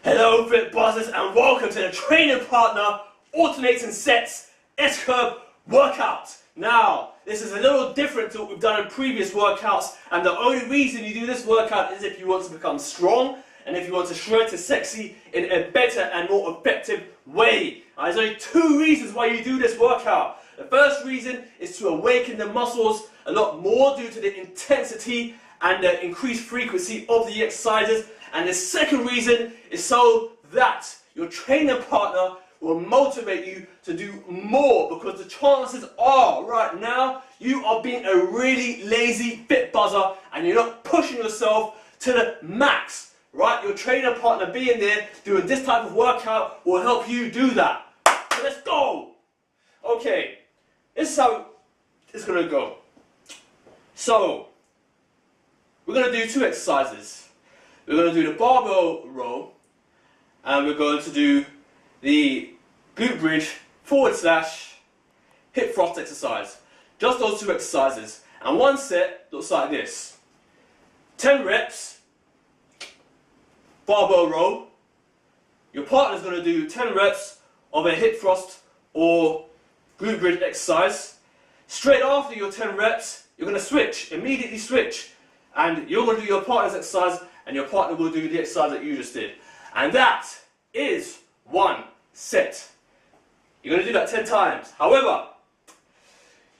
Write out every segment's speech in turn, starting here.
Hello Fit Buzzers and welcome to the training partner alternating sets S-curve workout. Now, this is a little different to what we've done in previous workouts, and the only reason you do this workout is if you want to become strong and if you want to shred to sexy in a better and more effective way. Now, there's only two reasons why you do this workout. The first reason is to awaken the muscles a lot more due to the intensity and the increased frequency of the exercises. And the second reason is so that your training partner will motivate you to do more, because the chances are right now you are being a really lazy fit buzzer and you're not pushing yourself to the max. Right? Your training partner being there doing this type of workout will help you do that. So let's go! Okay, this is how it's going to go. So, we're going to do two exercises. We're going to do the barbell row, and we're going to do the glute bridge / hip thrust exercise. Just those two exercises. And one set looks like this. 10 reps, barbell row. Your partner's going to do 10 reps of a hip thrust or glute bridge exercise. Straight after your 10 reps, you're going to switch, immediately switch. And you're going to do your partner's exercise, and your partner will do the exercise that you just did. And that is one set. You're going to do that 10 times. However,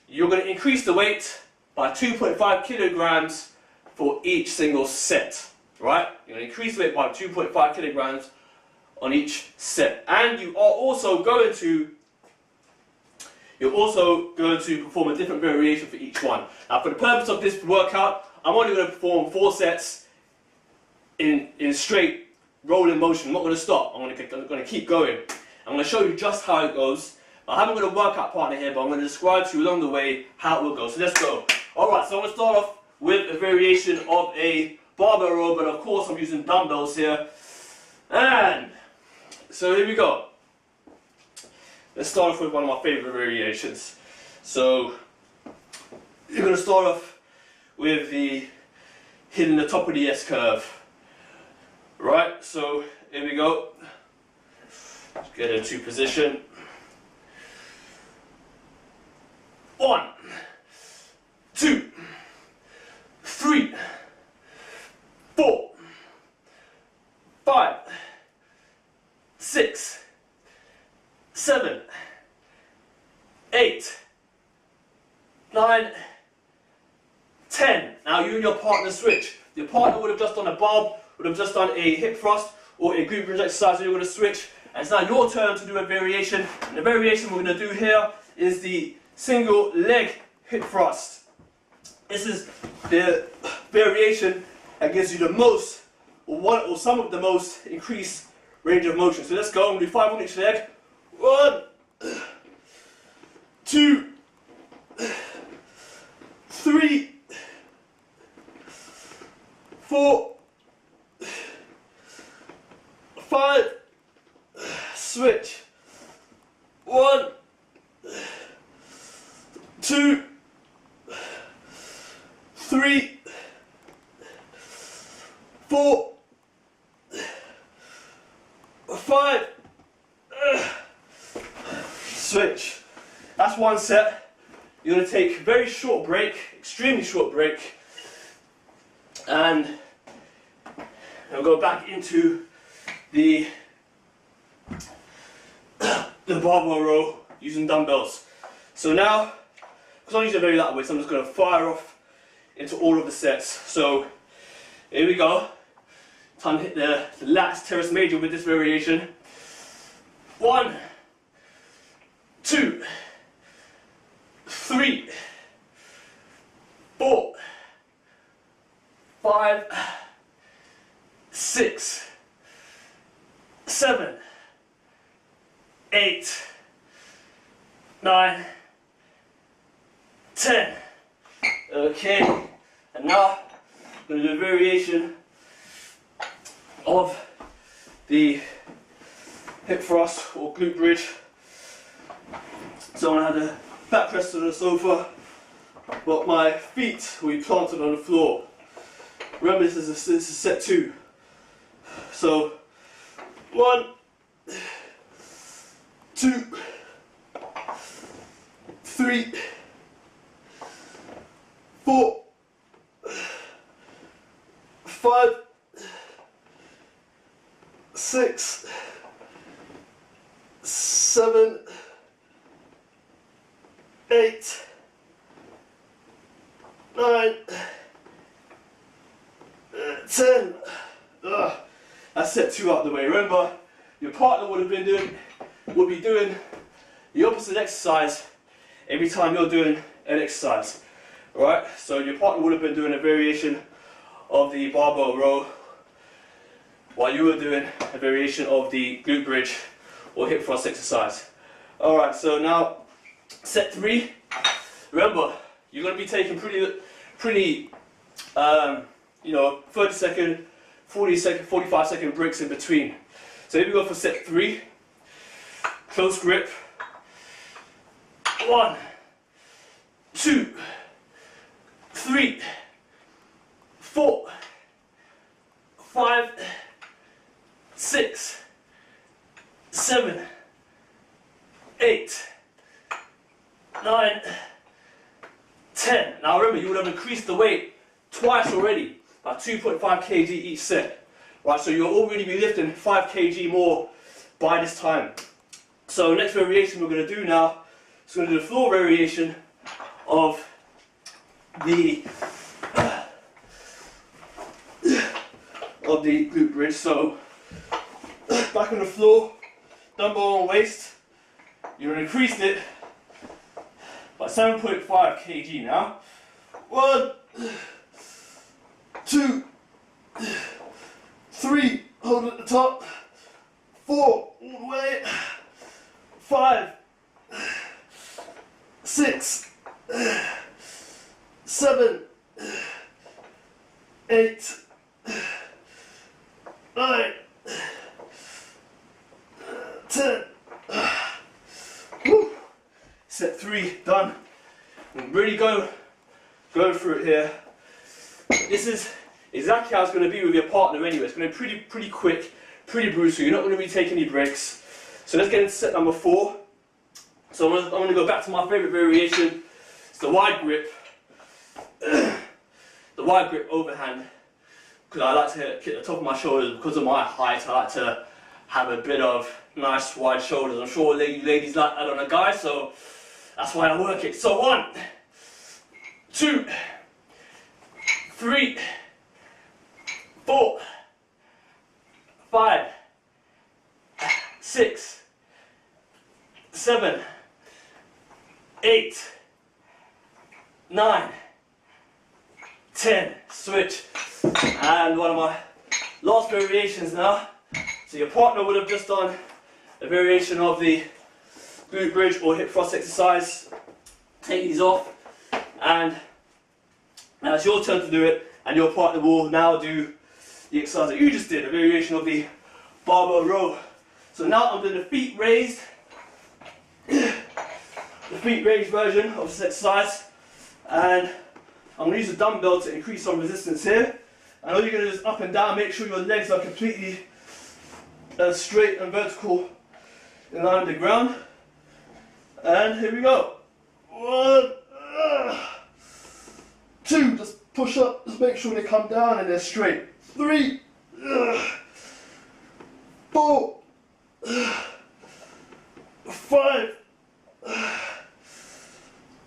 you're going to increase the weight by 2.5 kilograms for each single set. Right? You're going to increase the weight by 2.5 kilograms on each set. And you are also going to perform a different variation for each one. Now, for the purpose of this workout, I'm only going to perform 4 sets in straight rolling motion. I'm not going to stop. I'm going to keep going. I'm going to show you just how it goes. I haven't got a workout partner here, but I'm going to describe to you along the way how it will go. So let's go. Alright, so I'm going to start off with a variation of a barbell row, but of course I'm using dumbbells here. And so here we go. Let's start off with one of my favourite variations. So you're going to start off with the hitting the top of the S-curve. Right, so here we go. Let's get into position. 1, 2, 3, 4, 5, 6, 7, 8, 9, 10. Now you and your partner switch. Your partner would have just done a barb, would have just done a hip thrust or a glute bridge exercise, and you're going to switch. And it's now your turn to do a variation. And the variation we're going to do here is the single leg hip thrust. This is the variation that gives you the most, or some of the most increased range of motion. So let's go and do 5 on each leg. 1, 2, 3, 4, 5, switch. 1, 2, 3, 4, 5, switch. That's one set. You're going to take a very short break, extremely short break, and we'll go back into the barbell row using dumbbells. So now, because I'm using a very light weight, so I'm just going to fire off into all of the sets. So here we go. Time to hit the lats teres major with this variation. 1, 2, 3, 4, 5, 6, 7, 8, 9, 10. Okay, and now I'm going to do a variation of the hip thrust or glute bridge. So I'm going to have the back press to the sofa, but my feet will be planted on the floor. Remember, this is set 2. So 1, 2, 3, 4, 5, 6, 7, 8, 9, 10. That's set 2 out of the way. Remember, your partner would be doing the opposite exercise every time you're doing an exercise. Alright, so your partner would have been doing a variation of the barbell row while you were doing a variation of the glute bridge or hip thrust exercise. Alright, so now set 3. Remember, you're going to be taking pretty 30 second, 40 second, 45 second breaks in between. So here we go for set 3. Close grip. 1, 2, 3, 4, 5, 6, 7, 8, 9, 10. Now remember, you would have increased the weight twice already, by 2.5 kg each set. Right, so you'll already be lifting 5 kg more by this time. So next variation we're going to do now is going to do the floor variation of the glute bridge. So back on the floor, dumbbell on waist. You're going to increase it by 7.5 kg now. 1, 2, 3, hold at the top. 4, all the way. 5, 6, 7, 8, 9, 10. Woo. Set 3 done. I'm really going through it here. This is exactly how it's going to be with your partner anyway. It's going to be pretty quick, pretty brutal. You're not going to be taking any breaks. So let's get into set number 4. So I'm going to go back to my favourite variation. It's the wide grip. The wide grip overhand. Because I like to hit the top of my shoulders because of my height. I like to have a bit of nice wide shoulders. I'm sure ladies like that on a guy, so that's why I work it. So 1, 2, 3, 4, 5, 6, 7, 8, 9, 10. Switch. And one of my last variations now. So your partner would have just done a variation of the glute bridge or hip thrust exercise. Take these off, and now it's your turn to do it, and your partner will now do the exercise that you just did, a variation of the barbell row. So now I'm doing the feet raised, version of this exercise, and I'm going to use a dumbbell to increase some resistance here. And all you're going to do is up and down, make sure your legs are completely straight and vertical in line with the ground. And here we go. 1, 2, just push up, just make sure they come down and they're straight. 3, 4, 5,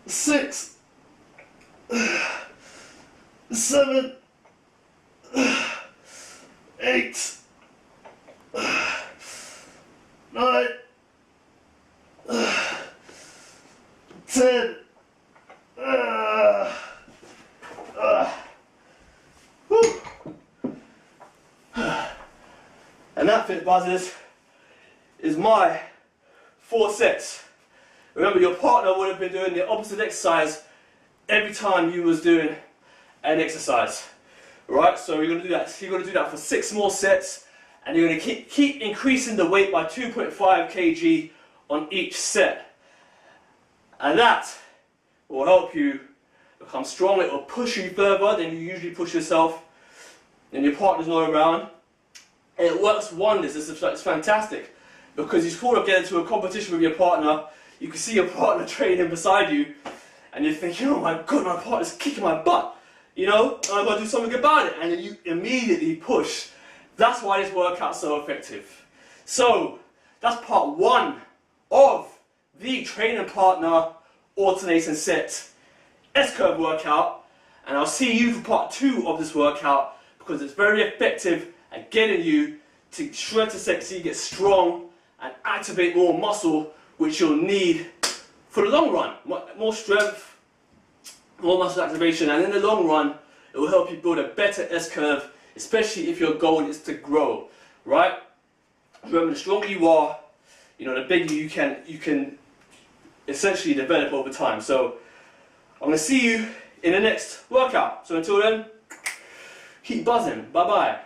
6, 7, 8, 9, 10. And that, fit buzzers, is my 4 sets. Remember, your partner would have been doing the opposite exercise every time you was doing an exercise. Right, so you're going to do that. So you're going to do that for 6 more sets, and you're going to keep increasing the weight by 2.5 kg on each set. And that will help you become strong. It will push you further than you usually push yourself, and your partner's not around. And it works wonders. It's fantastic because you sort of get into a competition with your partner. You can see your partner training beside you, and you're thinking, oh my god, my partner's kicking my butt, you know, and I've got to do something about it, and then you immediately push. That's why this workout's so effective. So, that's part 1 of the training partner alternating set S-curve workout, and I'll see you for part 2 of this workout because it's very effective at getting you to shred to sexy, get strong, and activate more muscle, which you'll need for the long run. More strength, more muscle activation, and in the long run, it will help you build a better S-curve, especially if your goal is to grow, right? Remember, the stronger you are, you know, the bigger you can essentially develop over time. So, I'm going to see you in the next workout. So until then, keep buzzing. Bye-bye.